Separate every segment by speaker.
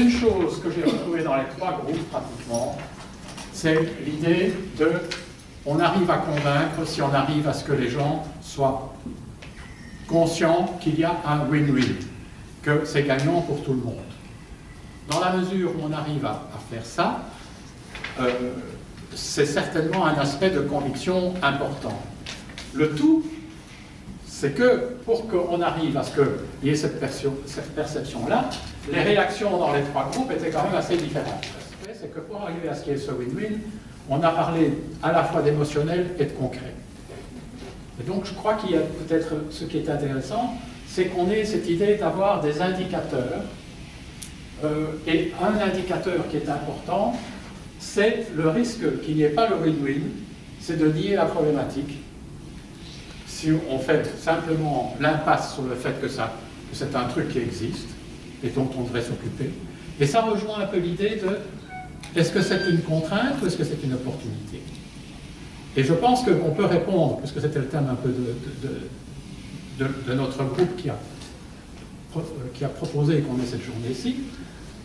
Speaker 1: une chose que j'ai retrouvée dans les trois groupes pratiquement, c'est l'idée de on arrive à convaincre si on arrive à ce que les gens soient conscients qu'il y a un win-win, que c'est gagnant pour tout le monde. Dans la mesure où on arrive à faire ça, c'est certainement un aspect de conviction important. Le tout, c'est que pour qu'on arrive à ce qu'il y ait cette perception-là, les réactions dans les trois groupes étaient quand même assez différentes. C'est que pour arriver à ce qu'il y ait ce win-win, on a parlé à la fois d'émotionnel et de concret. Et donc je crois qu'il y a peut-être ce qui est intéressant, c'est qu'on ait cette idée d'avoir des indicateurs. Et un indicateur qui est important, c'est le risque qu'il n'y ait pas le win-win, c'est de nier la problématique. Si on fait simplement l'impasse sur le fait que c'est un truc qui existe et dont on devrait s'occuper. Et ça rejoint un peu l'idée de est-ce que c'est une contrainte ou est-ce que c'est une opportunité? Et je pense qu'on peut répondre, puisque c'était le thème un peu de notre groupe qui a proposé qu'on ait cette journée-ci,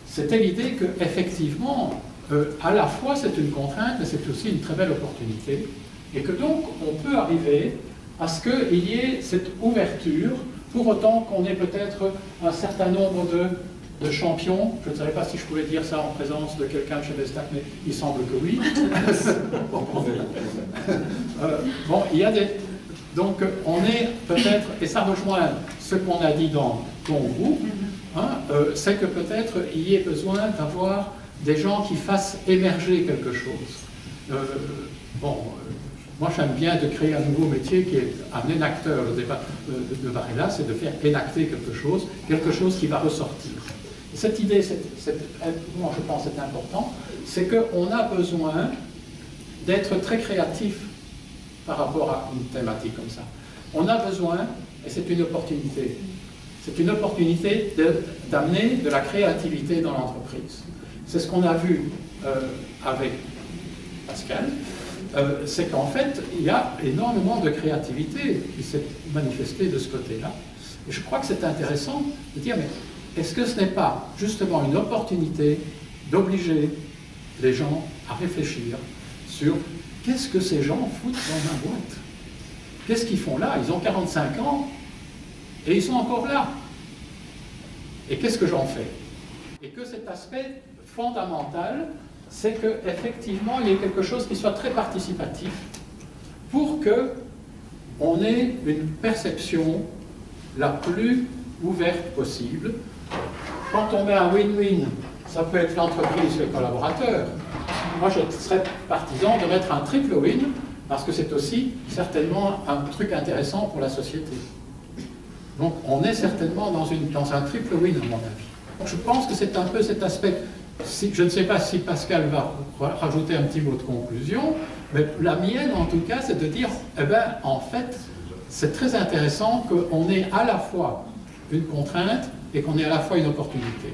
Speaker 1: c'était l'idée qu'effectivement, à la fois c'est une contrainte, mais c'est aussi une très belle opportunité, et que donc on peut arriver à ce qu'il y ait cette ouverture, pour autant qu'on ait peut-être un certain nombre de champions. Je ne savais pas si je pouvais dire ça en présence de quelqu'un de chez Vestac, mais il semble que oui. Bon, il y a des... Donc on est peut-être, et ça rejoint ce qu'on a dit dans ton groupe, c'est que peut-être il y ait besoin d'avoir des gens qui fassent émerger quelque chose. Moi j'aime bien de créer un nouveau métier qui est un énacteur. Le débat de Varela, c'est de faire énacter quelque chose qui va ressortir. Et cette idée, moi je pense c'est important, c'est qu'on a besoin d'être très créatif par rapport à une thématique comme ça. On a besoin, et c'est une opportunité d'amener de la créativité dans l'entreprise. C'est ce qu'on a vu avec Pascal, c'est qu'en fait, il y a énormément de créativité qui s'est manifestée de ce côté-là. Et je crois que c'est intéressant de dire, mais est-ce que ce n'est pas justement une opportunité d'obliger les gens à réfléchir sur qu'est-ce que ces gens foutent dans ma boîte? Qu'est-ce qu'ils font là? Ils ont 45 ans et ils sont encore là. Et qu'est-ce que j'en fais? Et que cet aspect fondamental, c'est qu'effectivement, il y ait quelque chose qui soit très participatif pour qu'on ait une perception la plus ouverte possible. Quand on met un win-win, ça peut être l'entreprise et les collaborateurs. Moi, je serais partisan de mettre un triple win, parce que c'est aussi certainement un truc intéressant pour la société. Donc, on est certainement dans un triple win, à mon avis. Donc, je pense que c'est un peu cet aspect. Je ne sais pas si Pascal va rajouter un petit mot de conclusion, mais la mienne, en tout cas, c'est de dire, eh bien, en fait, c'est très intéressant qu'on ait à la fois une contrainte et qu'on ait à la fois une opportunité.